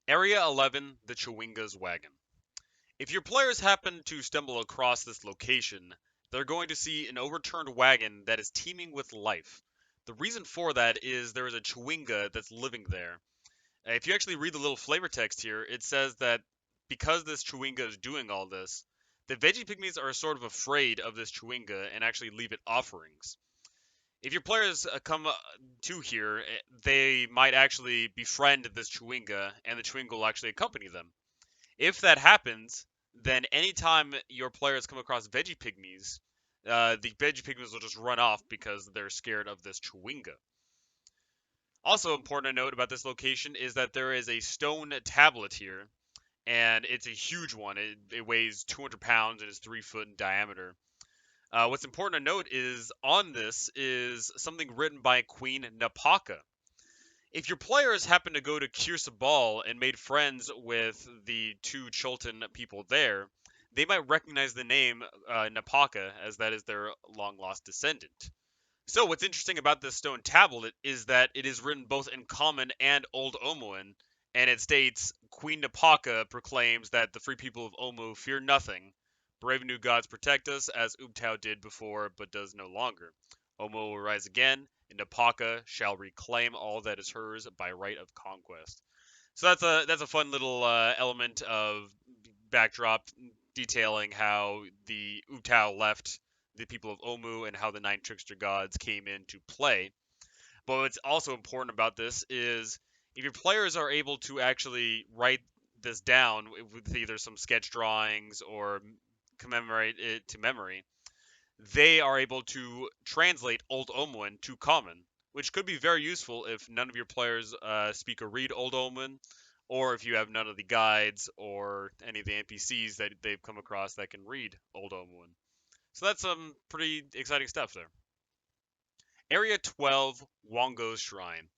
Area 11, the Chwinga Wagon. If your players happen to stumble across this location, they're going to see an overturned wagon that is teeming with life. The reason for that is there is a Chwinga that's living there. If you actually read the little flavor text here, it says that because this Chwinga is doing all this, the veggie pygmies are sort of afraid of this Chwinga and actually leave it offerings. If your players come to here, they might actually befriend this Chwinga, and the Chwinga will actually accompany them. If that happens, then anytime your players come across veggie pygmies, the veggie pygmies will just run off because they're scared of this Chwinga. Also important to note about this location is that there is a stone tablet here, and it's a huge one. It weighs 200 pounds and is 3 foot in diameter. What's important to note is on this is something written by Queen Napaka. If your players happen to go to Kirsabal and made friends with the two Chultan people there, they might recognize the name Napaka, as that is their long lost descendant. So, what's interesting about this stone tablet is that it is written both in Common and Old Omoan, and it states Queen Napaka proclaims that the free people of Omu fear nothing. Brave new gods protect us, as Ubtao did before, but does no longer. Omu will rise again, and Napaka shall reclaim all that is hers by right of conquest. So that's a fun little element of backdrop detailing how the Ubtao left the people of Omu and how the nine trickster gods came into play. But what's also important about this is if your players are able to actually write this down with either some sketch drawings or commemorate it to memory, they are able to translate Old Omuan to Common, which could be very useful if none of your players speak or read Old Omuan, or if you have none of the guides or any of the NPCs that they've come across that can read Old Omuan. So that's some pretty exciting stuff there. Area 12, Wongos Shrine.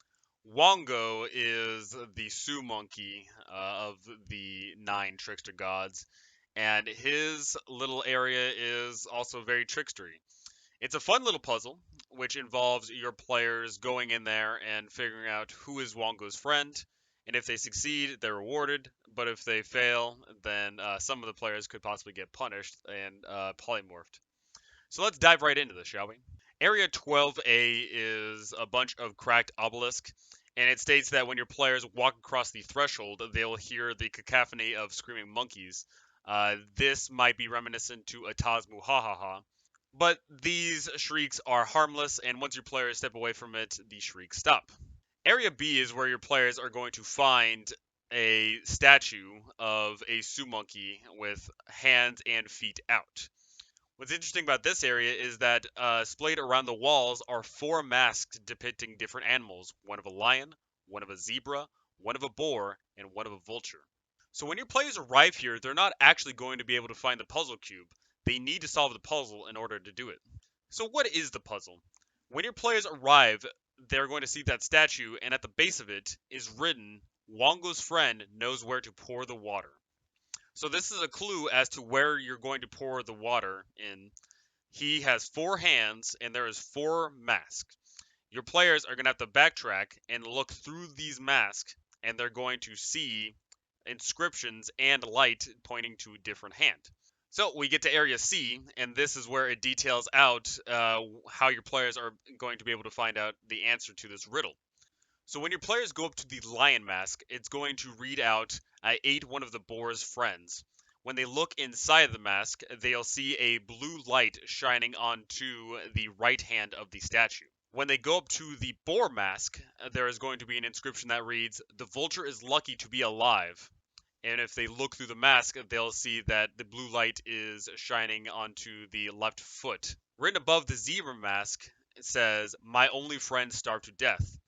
Wongo is the Sioux monkey of the nine trickster gods, and his little area is also very trickstery. It's a fun little puzzle, which involves your players going in there and figuring out who is Wongo's friend, and if they succeed, they're rewarded, but if they fail, then some of the players could possibly get punished and polymorphed. So let's dive right into this, shall we? Area 12A is a bunch of cracked obelisk, and it states that when your players walk across the threshold, they'll hear the cacophony of screaming monkeys. This might be reminiscent to Ataz Muhahaha, but these shrieks are harmless, and once your players step away from it, the shrieks stop. Area B is where your players are going to find a statue of a Sioux monkey with hands and feet out. What's interesting about this area is that splayed around the walls are four masks depicting different animals: one of a lion, one of a zebra, one of a boar, and one of a vulture. So when your players arrive here, they're not actually going to be able to find the puzzle cube. They need to solve the puzzle in order to do it. So what is the puzzle? When your players arrive, they're going to see that statue, and at the base of it is written, Wongo's friend knows where to pour the water. So this is a clue as to where you're going to pour the water in. He has four hands, and there is four masks. Your players are going to have to backtrack and look through these masks, and they're going to see inscriptions and light pointing to a different hand. So we get to Area C, and this is where it details out how your players are going to be able to find out the answer to this riddle. So when your players go up to the lion mask, it's going to read out, I ate one of the boar's friends. When they look inside the mask, they'll see a blue light shining onto the right hand of the statue. When they go up to the boar mask, there is going to be an inscription that reads, the vulture is lucky to be alive. And if they look through the mask, they'll see that the blue light is shining onto the left foot. Written above the zebra mask, it says, my only friend starved to death.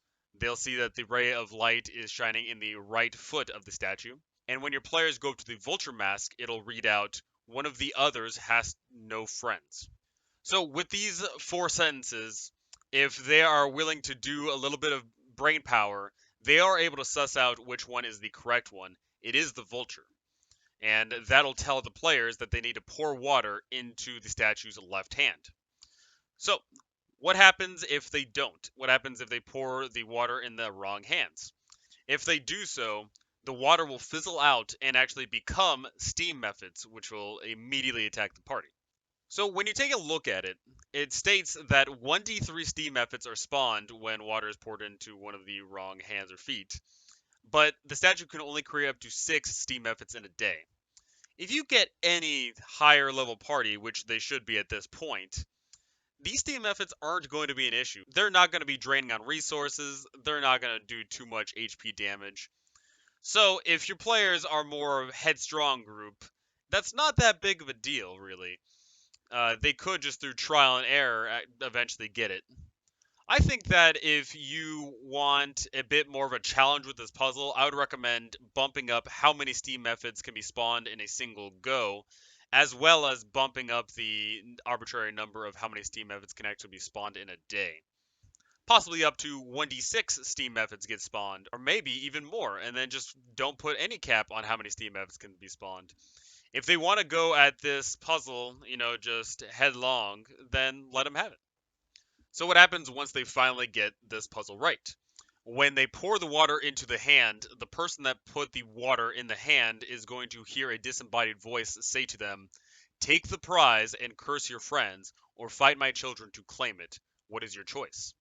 They'll see that the ray of light is shining in the right foot of the statue. And when your players go up to the vulture mask, it'll read out, one of the others has no friends. So with these four sentences, if they are willing to do a little bit of brain power, they are able to suss out which one is the correct one. It is the vulture. And that'll tell the players that they need to pour water into the statue's left hand. So, what happens if they don't? What happens if they pour the water in the wrong hands? If they do so, the water will fizzle out and actually become steam methods, which will immediately attack the party. So when you take a look at it, it states that 1d3 steam methods are spawned when water is poured into one of the wrong hands or feet, but the statue can only create up to 6 steam methods in a day. If you get any higher level party, which they should be at this point, these steam methods aren't going to be an issue. They're not going to be draining on resources, they're not going to do too much HP damage. So if your players are more of a headstrong group, that's not that big of a deal, really. They could just through trial and error eventually get it. I think that if you want a bit more of a challenge with this puzzle, I would recommend bumping up how many steam methods can be spawned in a single go, as well as bumping up the arbitrary number of how many steam methods can actually be spawned in a day. Possibly up to 1d6 steam methods get spawned, or maybe even more, and then just don't put any cap on how many steam methods can be spawned. If they want to go at this puzzle, just headlong, then let them have it. So what happens once they finally get this puzzle right? When they pour the water into the hand, the person that put the water in the hand is going to hear a disembodied voice say to them, "Take the prize and curse your friends, or fight my children to claim it. What is your choice?"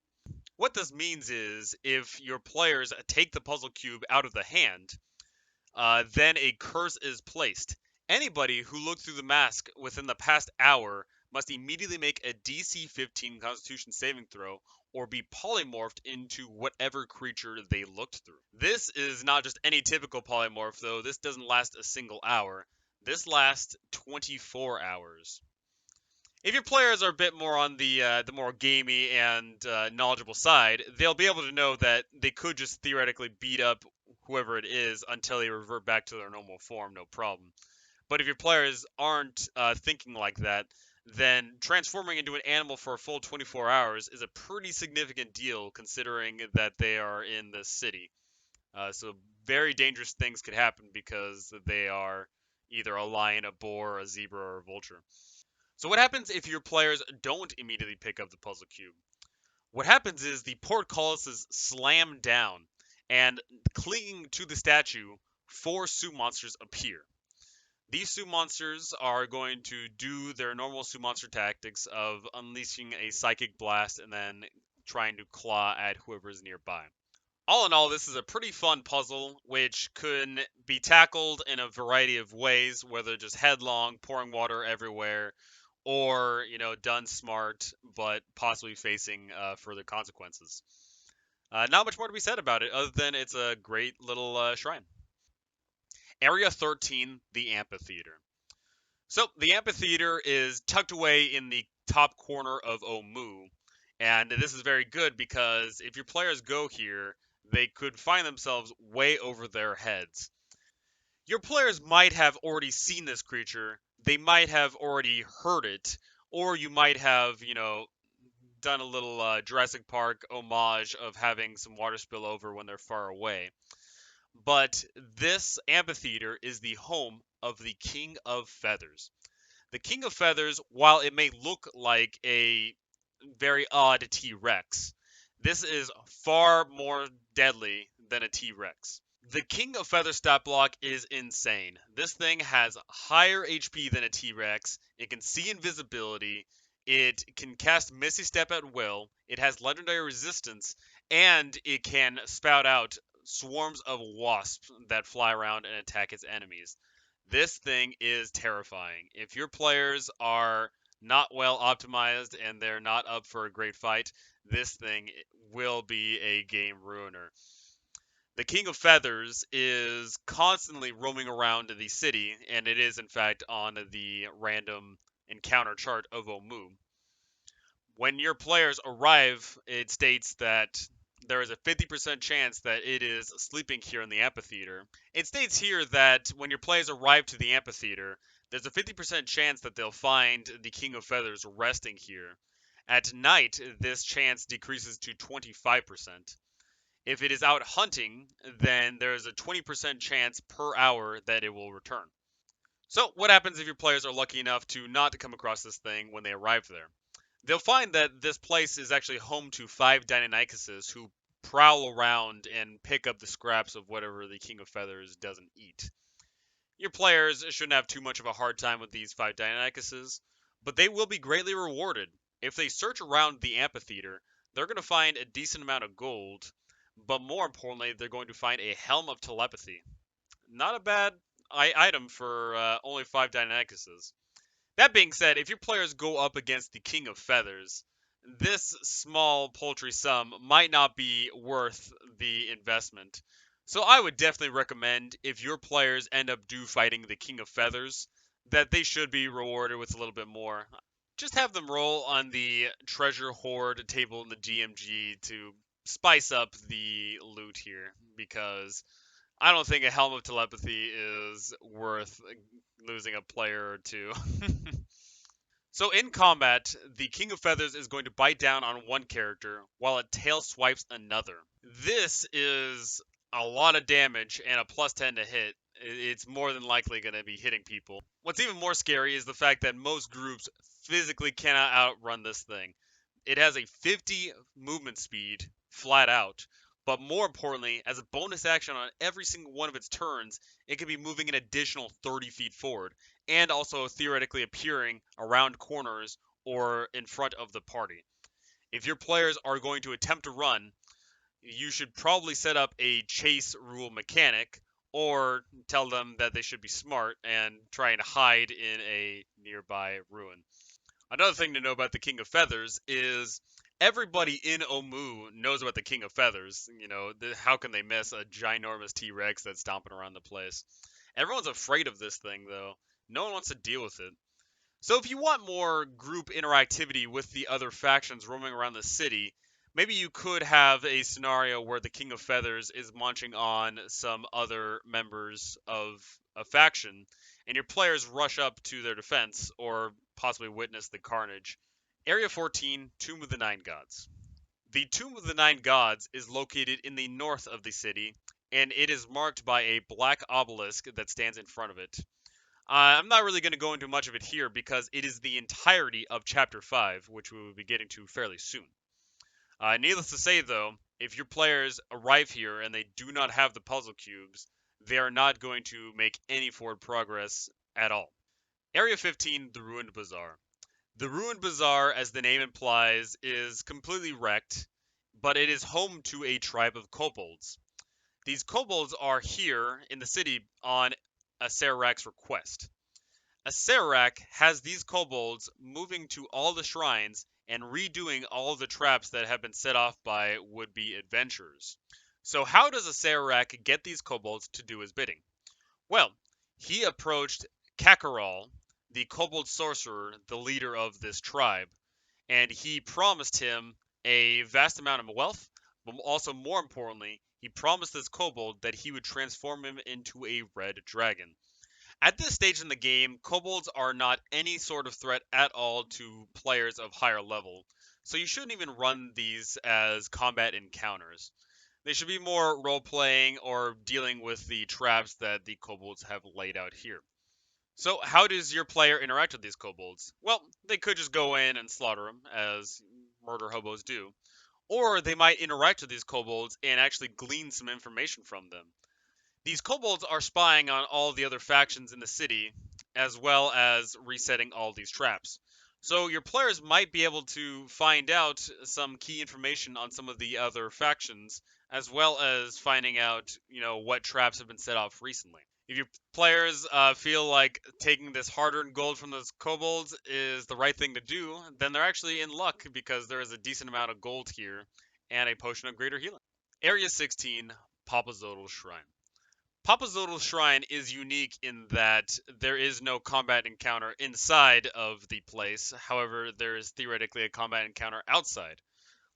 What this means is if your players take the puzzle cube out of the hand, then a curse is placed. Anybody who looked through the mask within the past hour must immediately make a DC 15 Constitution saving throw or be polymorphed into whatever creature they looked through. This is not just any typical polymorph, though. This doesn't last a single hour. This lasts 24 hours. If your players are a bit more on the more gamey and knowledgeable side, they'll be able to know that they could just theoretically beat up whoever it is until they revert back to their normal form, no problem. But if your players aren't thinking like that, then transforming into an animal for a full 24 hours is a pretty significant deal considering that they are in the city. So very dangerous things could happen because they are either a lion, a boar, a zebra, or a vulture. So what happens if your players don't immediately pick up the puzzle cube? What happens is the portcullises slam down, and clinging to the statue, 4 Sue monsters appear. These Sue monsters are going to do their normal Sue monster tactics of unleashing a psychic blast and then trying to claw at whoever is nearby. All in all, this is a pretty fun puzzle, which can be tackled in a variety of ways, whether just headlong, pouring water everywhere, or done smart but possibly facing further consequences. Not much more to be said about it other than it's a great little shrine. Area 13, the Amphitheater. So the Amphitheater is tucked away in the top corner of Omu, and this is very good because if your players go here, they could find themselves way over their heads. Your players might have already seen this creature, they might have already heard it, or you might have, done a little Jurassic Park homage of having some water spill over when they're far away. But this amphitheater is the home of the King of Feathers. The King of Feathers, while it may look like a very odd T Rex, this is far more deadly than a T Rex. The King of Feather stat block is insane. This thing has higher HP than a T-Rex. It can see invisibility. It can cast Misty Step at will. It has legendary resistance, and it can spout out swarms of wasps that fly around and attack its enemies. This thing is terrifying. If your players are not well optimized and they're not up for a great fight, this thing will be a game ruiner. The King of Feathers is constantly roaming around the city, and it is in fact on the random encounter chart of Omu. When your players arrive, it states that there is a 50% chance that it is sleeping here in the amphitheater. It states here that when your players arrive to the amphitheater, there's a 50% chance that they'll find the King of Feathers resting here. At night, this chance decreases to 25%. If it is out hunting, then there's a 20% chance per hour that it will return. So, what happens if your players are lucky enough to not come across this thing when they arrive there? They'll find that this place is actually home to 5 Deinonychuses who prowl around and pick up the scraps of whatever the King of Feathers doesn't eat. Your players shouldn't have too much of a hard time with these 5 Dionycuses, but they will be greatly rewarded. If they search around the Amphitheater, they're going to find a decent amount of gold, but more importantly, they're going to find a Helm of Telepathy. Not a bad item for only 5 Dionycuses. That being said, if your players go up against the King of Feathers, this small paltry sum might not be worth the investment. So I would definitely recommend if your players end up fighting the King of Feathers, that they should be rewarded with a little bit more. Just have them roll on the treasure hoard table in the GMG to spice up the loot here, because I don't think a Helm of Telepathy is worth losing a player or two. So in combat, the King of Feathers is going to bite down on one character while it tail swipes another. This is a lot of damage and a plus 10 to hit. It's more than likely going to be hitting people. What's even more scary is the fact that most groups physically cannot outrun this thing. It has a 50 movement speed flat out, but more importantly, as a bonus action on every single one of its turns, it can be moving an additional 30 feet forward, and also theoretically appearing around corners or in front of the party. If your players are going to attempt to run, you should probably set up a chase rule mechanic, or tell them that they should be smart and try and hide in a nearby ruin. Another thing to know about the King of Feathers is everybody in Omu knows about the King of Feathers. How can they miss a ginormous T-Rex that's stomping around the place? Everyone's afraid of this thing, though. No one wants to deal with it. So if you want more group interactivity with the other factions roaming around the city, maybe you could have a scenario where the King of Feathers is munching on some other members of a faction, and your players rush up to their defense or possibly witness the carnage. Area 14, Tomb of the Nine Gods. The Tomb of the Nine Gods is located in the north of the city, and it is marked by a black obelisk that stands in front of it. I'm not really going to go into much of it here because it is the entirety of Chapter 5, which we will be getting to fairly soon. Needless to say, though, if your players arrive here and they do not have the puzzle cubes, they are not going to make any forward progress at all. Area 15, the Ruined Bazaar. The Ruined Bazaar, as the name implies, is completely wrecked, but it is home to a tribe of kobolds. These kobolds are here in the city on Acerak's request. Acerak has these kobolds moving to all the shrines and redoing all the traps that have been set off by would-be adventurers. So how does Acerak get these kobolds to do his bidding? Well, he approached Kakarol, the kobold sorcerer, the leader of this tribe, and he promised him a vast amount of wealth, but also more importantly, he promised this kobold that he would transform him into a red dragon. At this stage in the game, kobolds are not any sort of threat at all to players of higher level, so you shouldn't even run these as combat encounters. They should be more role-playing or dealing with the traps that the kobolds have laid out here. So how does your player interact with these kobolds? Well, they could just go in and slaughter them, as murder hobos do. Or they might interact with these kobolds and actually glean some information from them. These kobolds are spying on all the other factions in the city, as well as resetting all these traps. So your players might be able to find out some key information on some of the other factions, as well as finding out, what traps have been set off recently. If your players feel like taking this hard-earned gold from those kobolds is the right thing to do, then they're actually in luck because there is a decent amount of gold here and a potion of greater healing. Area 16, Papazotls Shrine. Papazotls Shrine is unique in that there is no combat encounter inside of the place. However, there is theoretically a combat encounter outside.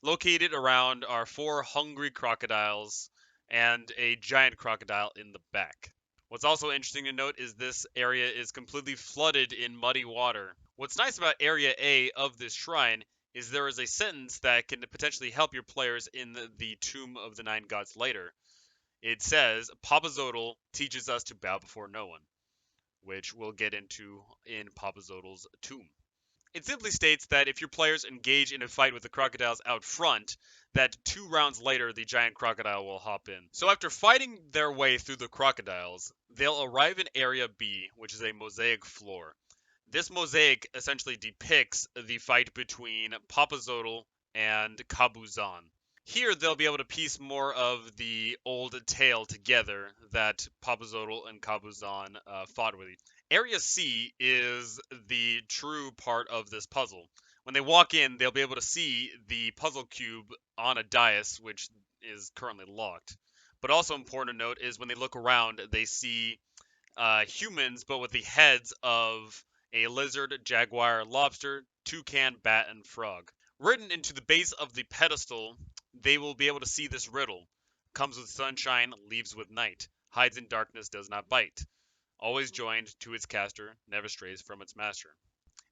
Located around are 4 hungry crocodiles and a giant crocodile in the back. What's also interesting to note is this area is completely flooded in muddy water. What's nice about Area A of this shrine is there is a sentence that can potentially help your players in the Tomb of the Nine Gods later. It says, Papazotl teaches us to bow before no one, which we'll get into in Papazotl's tomb. It simply states that if your players engage in a fight with the crocodiles out front, that 2 rounds later the giant crocodile will hop in. So after fighting their way through the crocodiles, they'll arrive in Area B, which is a mosaic floor. This mosaic essentially depicts the fight between Papazotl and Kabuzan. Here they'll be able to piece more of the old tale together that Papazotl and Kabuzan fought with. Area C is the true part of this puzzle. When they walk in, they'll be able to see the puzzle cube on a dais, which is currently locked. But also important to note is when they look around, they see humans, but with the heads of a lizard, jaguar, lobster, toucan, bat, and frog. Written into the base of the pedestal, they will be able to see this riddle. Comes with sunshine, leaves with night. Hides in darkness, does not bite. Always joined to its caster, never strays from its master.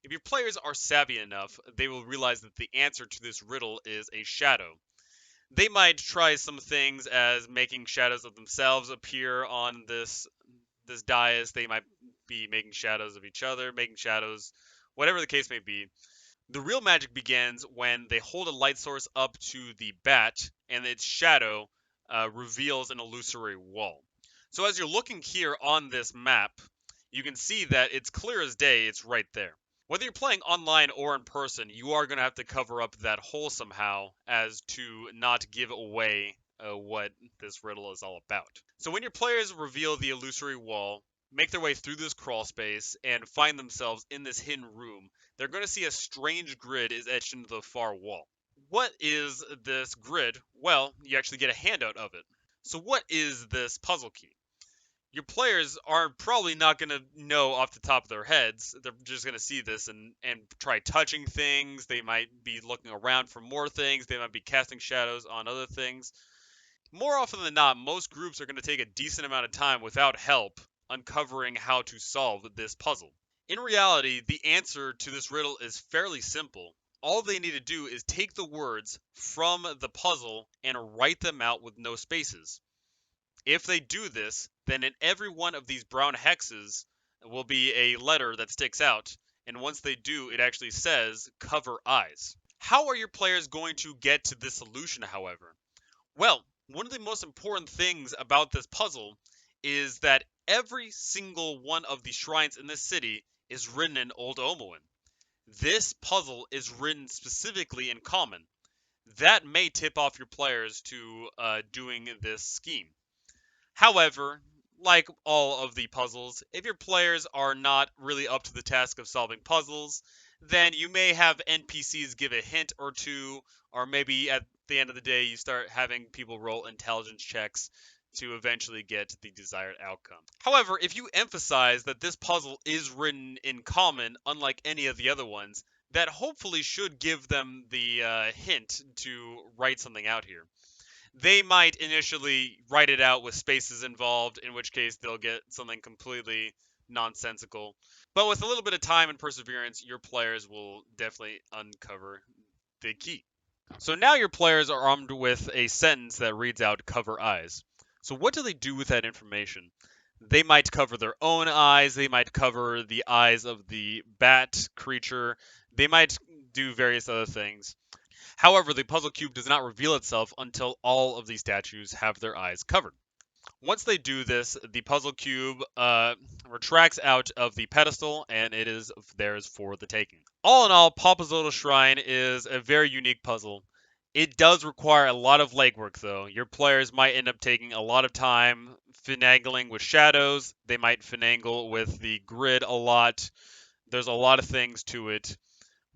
If your players are savvy enough, they will realize that the answer to this riddle is a shadow. They might try some things as making shadows of themselves appear on this dais. They might be making shadows of each other, making shadows, whatever the case may be. The real magic begins when they hold a light source up to the bat and its shadow reveals an illusory wall. So as you're looking here on this map, you can see that it's clear as day, it's right there. Whether you're playing online or in person, you are going to have to cover up that hole somehow as to not give away what this riddle is all about. So when your players reveal the illusory wall, make their way through this crawl space, and find themselves in this hidden room, they're going to see a strange grid is etched into the far wall. What is this grid? Well, you actually get a handout of it. So what is this puzzle key? Your players are probably not going to know off the top of their heads. They're just going to see this and try touching things. They might be looking around for more things. They might be casting shadows on other things. More often than not, most groups are going to take a decent amount of time without help uncovering how to solve this puzzle. In reality, the answer to this riddle is fairly simple. All they need to do is take the words from the puzzle and write them out with no spaces. If they do this, then in every one of these brown hexes will be a letter that sticks out, and once they do, it actually says cover eyes. How are your players going to get to this solution, however? Well, one of the most important things about this puzzle is that every single one of the shrines in this city is written in Old Omoan. This puzzle is written specifically in Common. That may tip off your players to doing this scheme. However, like all of the puzzles, if your players are not really up to the task of solving puzzles, then you may have NPCs give a hint or two, or maybe at the end of the day you start having people roll intelligence checks to eventually get the desired outcome. However, if you emphasize that this puzzle is written in Common, unlike any of the other ones, that hopefully should give them the hint to write something out here. They might initially write it out with spaces involved, in which case they'll get something completely nonsensical. But with a little bit of time and perseverance, your players will definitely uncover the key. So now your players are armed with a sentence that reads out cover eyes. So what do they do with that information? They might cover their own eyes, they might cover the eyes of the bat creature, they might do various other things. However, the puzzle cube does not reveal itself until all of the statues have their eyes covered. Once they do this, the puzzle cube retracts out of the pedestal and it is theirs for the taking. All in all, Papazotls Shrine is a very unique puzzle. It does require a lot of legwork though. Your players might end up taking a lot of time finagling with shadows. They might finagle with the grid a lot. There's a lot of things to it.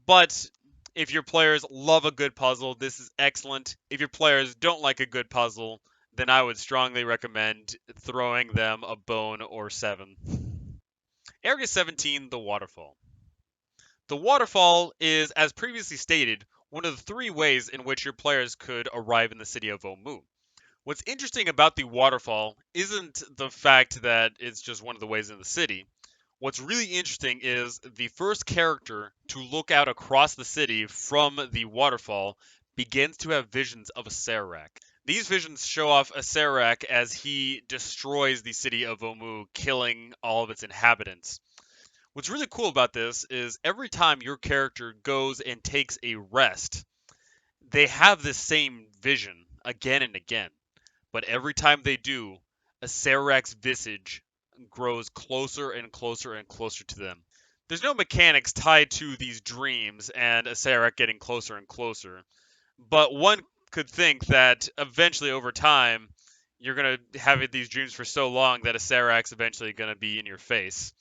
But if your players love a good puzzle, this is excellent. If your players don't like a good puzzle, then I would strongly recommend throwing them a bone or 7. Area 17, the Waterfall. The Waterfall is, as previously stated, one of the 3 ways in which your players could arrive in the city of Omu. What's interesting about the Waterfall isn't the fact that it's just one of the ways in the city. What's really interesting is the first character to look out across the city from the waterfall begins to have visions of a Serac. These visions show off a Serac as he destroys the city of Omu, killing all of its inhabitants. What's really cool about this is every time your character goes and takes a rest, they have this same vision again and again, but every time they do, a Sarak's visage grows closer and closer and closer to them. There's no mechanics tied to these dreams and a Sarak getting closer and closer, but one could think that eventually over time, you're going to have these dreams for so long that a Sarak's eventually going to be in your face.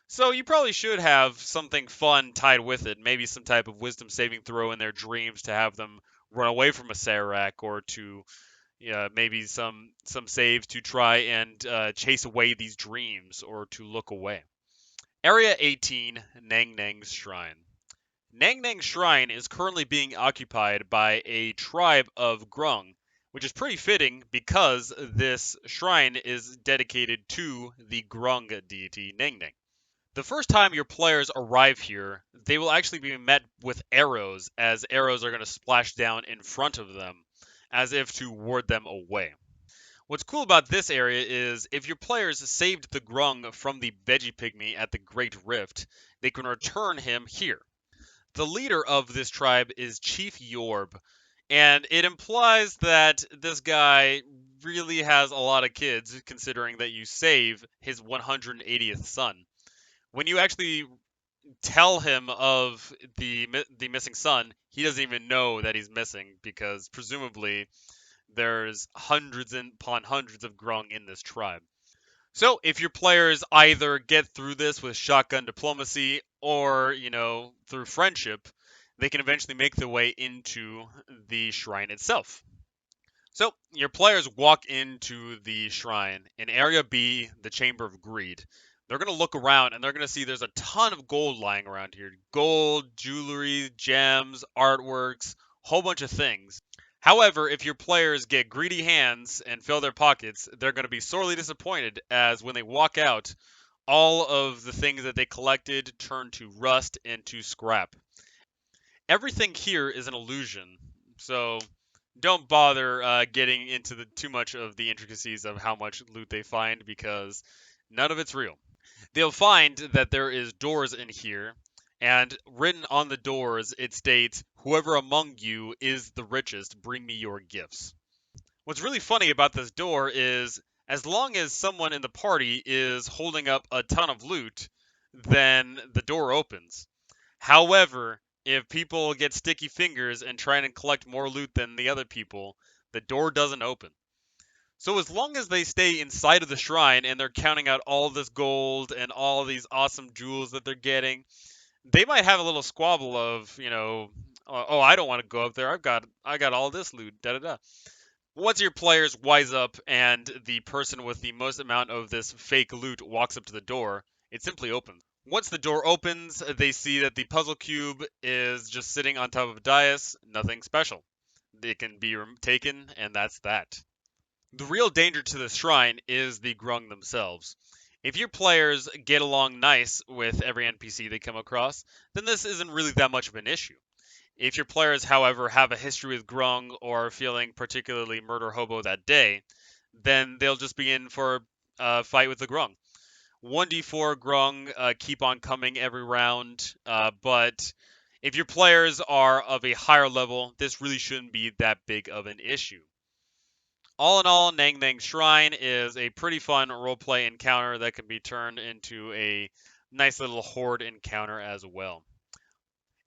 So you probably should have something fun tied with it, maybe some type of wisdom saving throw in their dreams to have them run away from a Sarak, or to maybe some saves to try and chase away these dreams or to look away. Area 18, Nangnangs Shrine. Nangnangs Shrine is currently being occupied by a tribe of Grung, which is pretty fitting because this shrine is dedicated to the Grung deity Nangnang. The first time your players arrive here, they will actually be met with arrows, as arrows are going to splash down in front of them, as if to ward them away. What's cool about this area is if your players saved the Grung from the Veggie Pygmy at the Great Rift, they can return him here. The leader of this tribe is Chief Yorb, and it implies that this guy really has a lot of kids, considering that you save his 180th son. When you actually tell him of the missing son, he doesn't even know that he's missing because presumably there's hundreds and upon hundreds of Grung in this tribe. So if your players either get through this with shotgun diplomacy or, through friendship, they can eventually make their way into the shrine itself. So your players walk into the shrine in Area B, the Chamber of Greed. They're going to look around and they're going to see there's a ton of gold lying around here. Gold, jewelry, gems, artworks, whole bunch of things. However, if your players get greedy hands and fill their pockets, they're going to be sorely disappointed as when they walk out, all of the things that they collected turn to rust and to scrap. Everything here is an illusion, so don't bother getting into too much of the intricacies of how much loot they find because none of it's real. They'll find that there is doors in here, and written on the doors it states, "Whoever among you is the richest, bring me your gifts." What's really funny about this door is as long as someone in the party is holding up a ton of loot, then the door opens. However, if people get sticky fingers and try and collect more loot than the other people, the door doesn't open. So as long as they stay inside of the shrine and they're counting out all this gold and all these awesome jewels that they're getting, they might have a little squabble of, oh, I don't want to go up there. I got all this loot. Da da da. Once your players wise up and the person with the most amount of this fake loot walks up to the door, it simply opens. Once the door opens, they see that the puzzle cube is just sitting on top of a dais, nothing special. It can be taken, and that's that. The real danger to the shrine is the Grung themselves. If your players get along nice with every NPC they come across, then this isn't really that much of an issue. If your players, however, have a history with Grung or are feeling particularly murder hobo that day, then they'll just be in for a fight with the Grung. 1d4 Grung keep on coming every round, but if your players are of a higher level, this really shouldn't be that big of an issue. All in all, Nangnangs Shrine is a pretty fun roleplay encounter that can be turned into a nice little horde encounter as well.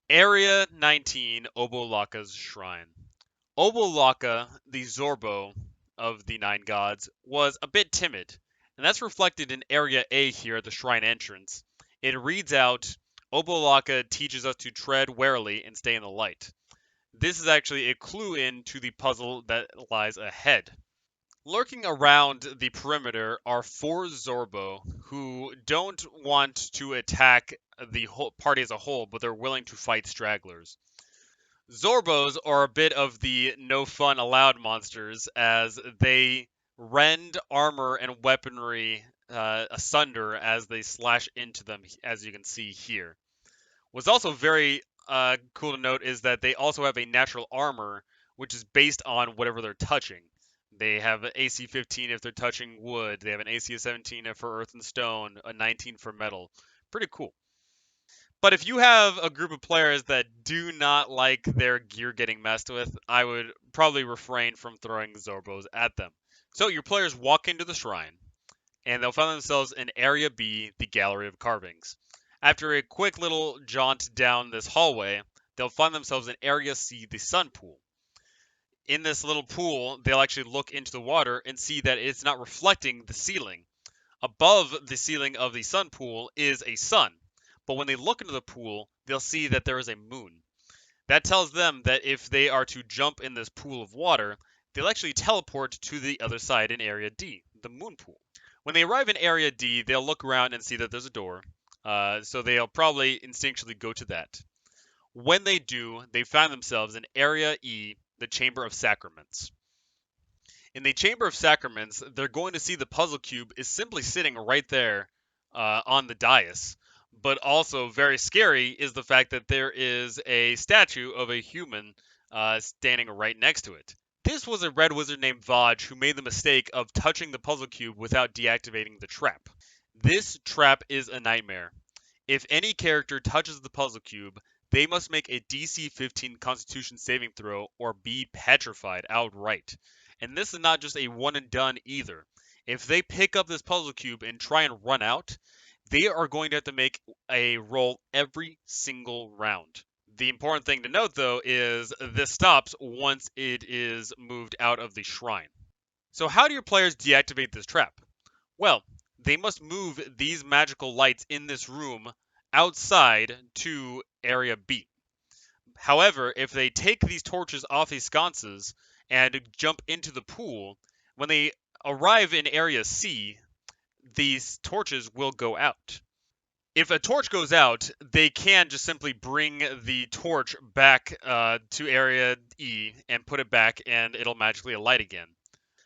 Area 19, Obolakas Shrine. Obolaka, the Zorbo of the Nine Gods, was a bit timid, and that's reflected in Area A here at the shrine entrance. It reads out, "Obolaka teaches us to tread warily and stay in the light." This is actually a clue in to the puzzle that lies ahead. Lurking around the perimeter are four Zorbo who don't want to attack the whole party as a whole, but they're willing to fight stragglers. Zorbos are a bit of the no fun allowed monsters as they rend armor and weaponry asunder as they slash into them, as you can see here. What's also very cool to note is that they also have a natural armor, which is based on whatever they're touching. They have an AC 15 if they're touching wood. They have an AC of 17 for earth and stone, a 19 for metal. Pretty cool. But if you have a group of players that do not like their gear getting messed with, I would probably refrain from throwing Zorbos at them. So your players walk into the shrine, and they'll find themselves in Area B, the Gallery of Carvings. After a quick little jaunt down this hallway, they'll find themselves in Area C, the Sun Pool. In this little pool, they'll actually look into the water and see that it's not reflecting the ceiling. Above the ceiling of the sun pool is a sun, but when they look into the pool, they'll see that there is a moon. That tells them that if they are to jump in this pool of water, they'll actually teleport to the other side in Area D, the moon pool. When they arrive in Area D, they'll look around and see that there's a door, so they'll probably instinctually go to that. When they do, they find themselves in Area E, the Chamber of Sacraments. In the Chamber of Sacraments, they're going to see the puzzle cube is simply sitting right there on the dais. But also, very scary is the fact that there is a statue of a human standing right next to it. This was a red wizard named Vaj who made the mistake of touching the puzzle cube without deactivating the trap. This trap is a nightmare. If any character touches the puzzle cube, they must make a DC 15 Constitution saving throw or be petrified outright. And this is not just a one and done either. If they pick up this puzzle cube and try and run out, they are going to have to make a roll every single round. The important thing to note, though, is this stops once it is moved out of the shrine. So, how do your players deactivate this trap? Well, they must move these magical lights in this room outside to Area B. However, if they take these torches off these sconces and jump into the pool, when they arrive in Area C, these torches will go out. If a torch goes out, they can just simply bring the torch back to Area E and put it back, and it'll magically alight again.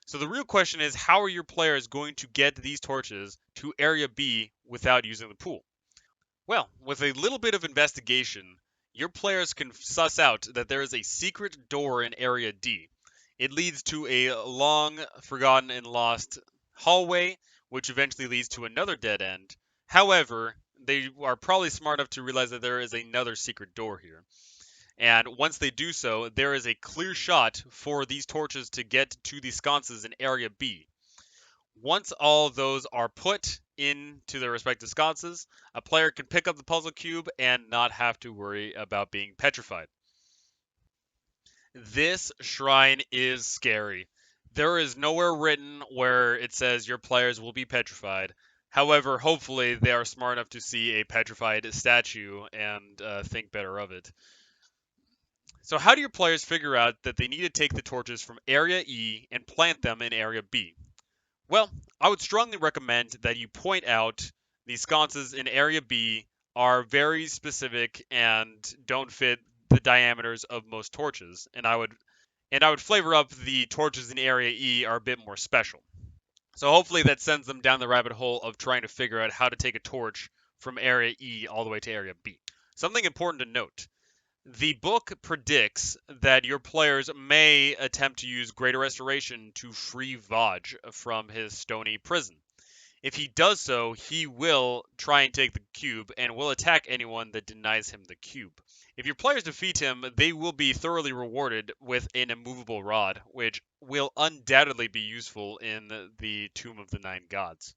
So the real question is, how are your players going to get these torches to Area B without using the pool? Well, with a little bit of investigation, your players can suss out that there is a secret door in Area D. It leads to a long, forgotten, and lost hallway, which eventually leads to another dead end. However, they are probably smart enough to realize that there is another secret door here. And once they do so, there is a clear shot for these torches to get to the sconces in Area B. Once all those are put into their respective sconces, a player can pick up the puzzle cube and not have to worry about being petrified. This shrine is scary. There is nowhere written where it says your players will be petrified. However, hopefully they are smart enough to see a petrified statue and think better of it. So how do your players figure out that they need to take the torches from Area E and plant them in Area B? Well, I would strongly recommend that you point out the sconces in Area B are very specific and don't fit the diameters of most torches, and I would flavor up the torches in Area E are a bit more special. So hopefully that sends them down the rabbit hole of trying to figure out how to take a torch from Area E all the way to Area B. Something important to note. The book predicts that your players may attempt to use Greater Restoration to free Vaj from his stony prison. If he does so, he will try and take the cube and will attack anyone that denies him the cube. If your players defeat him, they will be thoroughly rewarded with an immovable rod, which will undoubtedly be useful in the Tomb of the Nine Gods.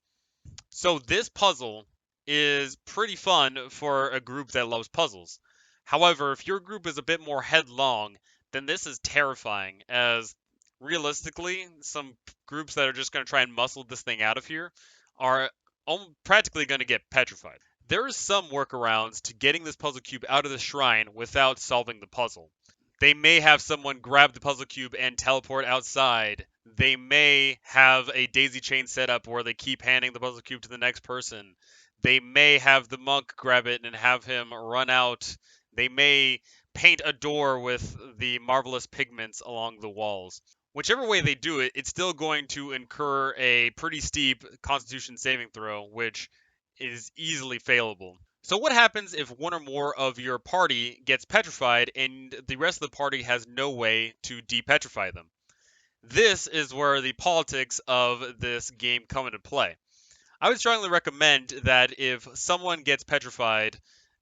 So this puzzle is pretty fun for a group that loves puzzles. However, if your group is a bit more headlong, then this is terrifying, as realistically, some groups that are just going to try and muscle this thing out of here are practically going to get petrified. There is some workarounds to getting this puzzle cube out of the shrine without solving the puzzle. They may have someone grab the puzzle cube and teleport outside. They may have a daisy chain set up where they keep handing the puzzle cube to the next person. They may have the monk grab it and have him run out. They may paint a door with the marvelous pigments along the walls. Whichever way they do it, it's still going to incur a pretty steep Constitution saving throw, which is easily failable. So what happens if one or more of your party gets petrified and the rest of the party has no way to depetrify them? This is where the politics of this game come into play. I would strongly recommend that if someone gets petrified,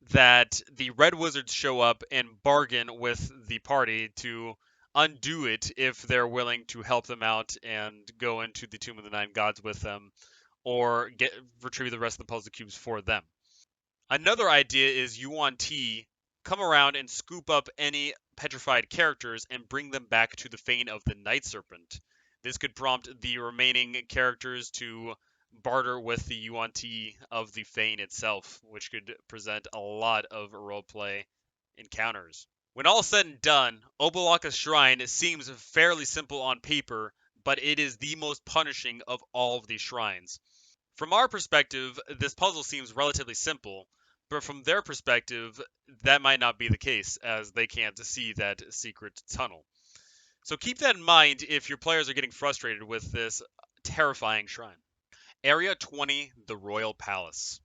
that the Red Wizards show up and bargain with the party to undo it if they're willing to help them out and go into the Tomb of the Nine Gods with them, or retrieve the rest of the puzzle cubes for them. Another idea is Yuan-Ti come around and scoop up any petrified characters and bring them back to the Fane of the Night Serpent. This could prompt the remaining characters to barter with the Yuan-Ti of the Fane itself, which could present a lot of roleplay encounters. When all said and done, Obolakas Shrine seems fairly simple on paper, but it is the most punishing of all of these shrines. From our perspective, this puzzle seems relatively simple, but from their perspective, that might not be the case, as they can't see that secret tunnel. So keep that in mind if your players are getting frustrated with this terrifying shrine. Area 20, the Royal Palace.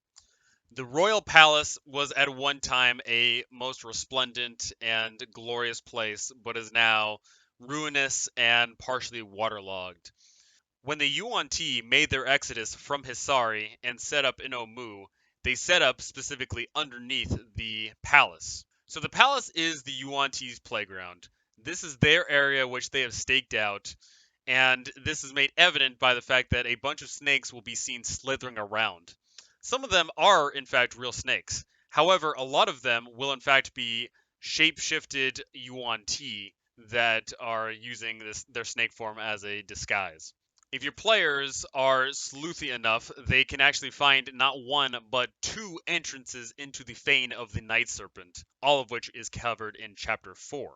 The Royal Palace was at one time a most resplendent and glorious place, but is now ruinous and partially waterlogged. When the Yuan-Ti made their exodus from Hisari and set up in Omu, they set up specifically underneath the palace. So the palace is the Yuan-Ti's playground. This is their area which they have staked out, and this is made evident by the fact that a bunch of snakes will be seen slithering around. Some of them are, in fact, real snakes. However, a lot of them will, in fact, be shape-shifted Yuan-Ti that are using their snake form as a disguise. If your players are sleuthy enough, they can actually find not one, but two entrances into the Fane of the Night Serpent, all of which is covered in Chapter 4.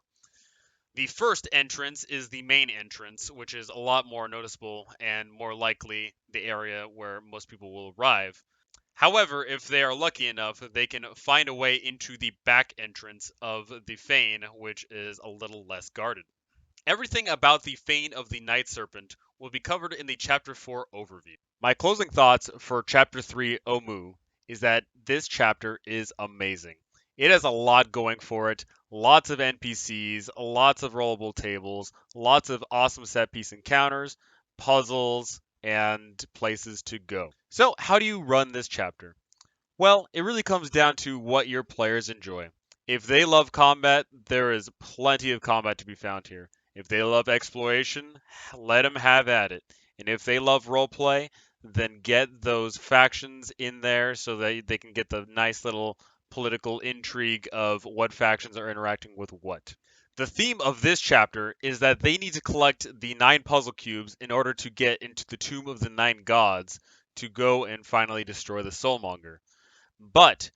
The first entrance is the main entrance, which is a lot more noticeable and more likely the area where most people will arrive. However, if they are lucky enough, they can find a way into the back entrance of the Fane, which is a little less guarded. Everything about the Fane of the Night Serpent will be covered in the Chapter 4 overview. My closing thoughts for Chapter 3 Omu is that this chapter is amazing. It has a lot going for it, lots of NPCs, lots of rollable tables, lots of awesome set piece encounters, puzzles, and places to go. So, how do you run this chapter? Well, it really comes down to what your players enjoy. If they love combat, there is plenty of combat to be found here. If they love exploration, let them have at it. And if they love roleplay, then get those factions in there so that they can get the nice little political intrigue of what factions are interacting with what. The theme of this chapter is that they need to collect the 9 puzzle cubes in order to get into the Tomb of the 9 Gods to go and finally destroy the Soulmonger. But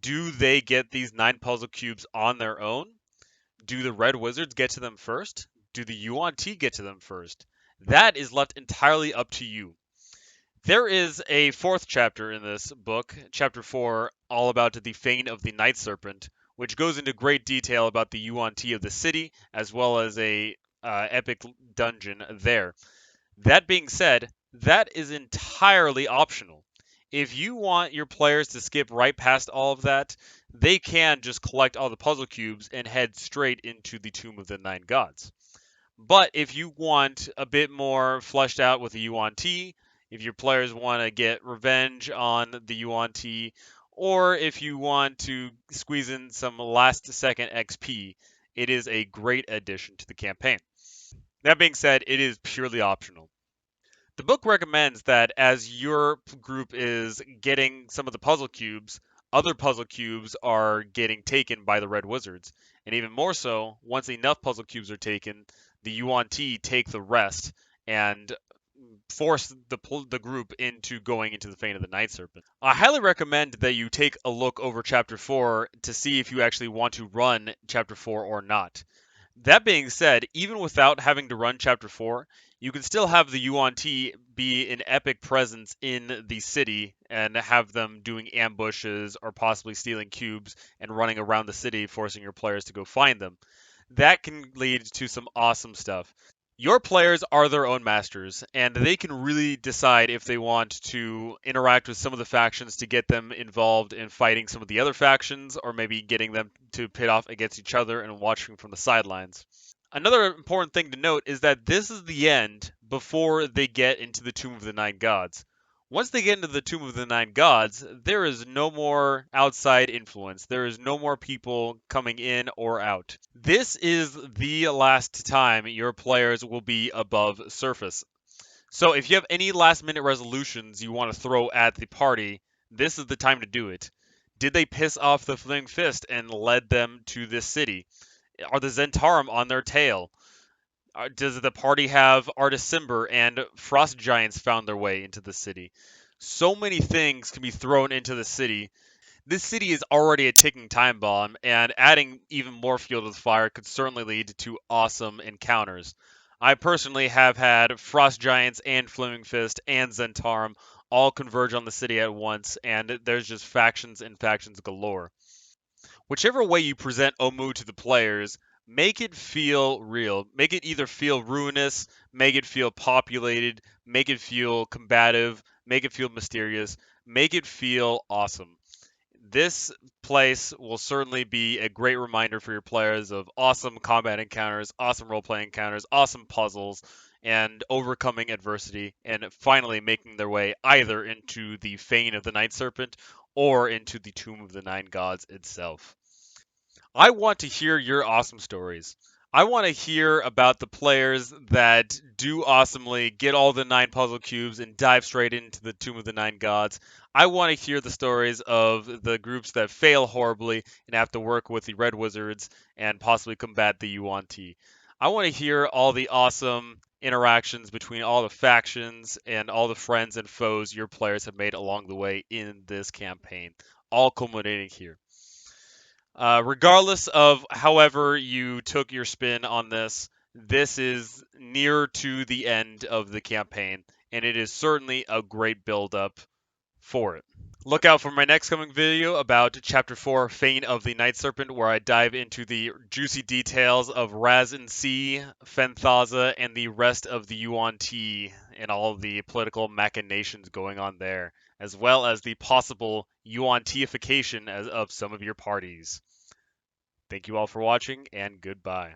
do they get these 9 puzzle cubes on their own? Do the Red Wizards get to them first? Do the Yuan-Ti get to them first? That is left entirely up to you. There is a 4th chapter in this book, chapter 4, all about the Fane of the Night Serpent, which goes into great detail about the Yuan-Ti of the city, as well as a epic dungeon there. That being said, that is entirely optional. If you want your players to skip right past all of that, they can just collect all the puzzle cubes and head straight into the Tomb of the 9 Gods. But if you want a bit more fleshed out with the Yuan-Ti, if your players want to get revenge on the Yuan-Ti, or if you want to squeeze in some last second XP, it is a great addition to the campaign. That being said, it is purely optional. The book recommends that as your group is getting some of the puzzle cubes, other puzzle cubes are getting taken by the Red Wizards. And even more so, once enough puzzle cubes are taken, the Yuan-Ti take the rest and force the group into going into the Fane of the Night Serpent. I highly recommend that you take a look over Chapter 4 to see if you actually want to run Chapter 4 or not. That being said, even without having to run Chapter 4, you can still have the Yuan-Ti be an epic presence in the city and have them doing ambushes or possibly stealing cubes and running around the city, forcing your players to go find them. That can lead to some awesome stuff. Your players are their own masters, and they can really decide if they want to interact with some of the factions to get them involved in fighting some of the other factions, or maybe getting them to pit off against each other and watching from the sidelines. Another important thing to note is that this is the end before they get into the Tomb of the 9 Gods. Once they get into the Tomb of the Nine Gods, there is no more outside influence. There is no more people coming in or out. This is the last time your players will be above surface. So if you have any last minute resolutions you want to throw at the party, this is the time to do it. Did they piss off the Flaming Fist and led them to this city? Are the Zentarum on their tail? Does the party have Artisimber and Frost Giants found their way into the city? So many things can be thrown into the city. This city is already a ticking time bomb, and adding even more fuel to the fire could certainly lead to awesome encounters. I personally have had Frost Giants and Flaming Fist and Zentarum all converge on the city at once, and there's just factions and factions galore. Whichever way you present Omu to the players, make it feel real. Make it either feel ruinous, make it feel populated, make it feel combative, make it feel mysterious, make it feel awesome. This place will certainly be a great reminder for your players of awesome combat encounters, awesome role playing encounters, awesome puzzles, and overcoming adversity, and finally making their way either into the Fane of the Night Serpent or into the Tomb of the Nine Gods itself. I want to hear your awesome stories. I want to hear about the players that do awesomely, get all the 9 puzzle cubes, and dive straight into the Tomb of the Nine Gods. I want to hear the stories of the groups that fail horribly and have to work with the Red Wizards and possibly combat the Yuan-Ti. I want to hear all the awesome interactions between all the factions and all the friends and foes your players have made along the way in this campaign, all culminating here. Regardless of however you took your spin on this, this is near to the end of the campaign, and it is certainly a great build up for it. Look out for my next coming video about Chapter 4, Fane of the Night Serpent, where I dive into the juicy details of Raz and C, Fenthaza, and the rest of the Yuan-Ti, and all of the political machinations going on there, as well as the possible Yuan-Tiification of some of your parties. Thank you all for watching, and goodbye.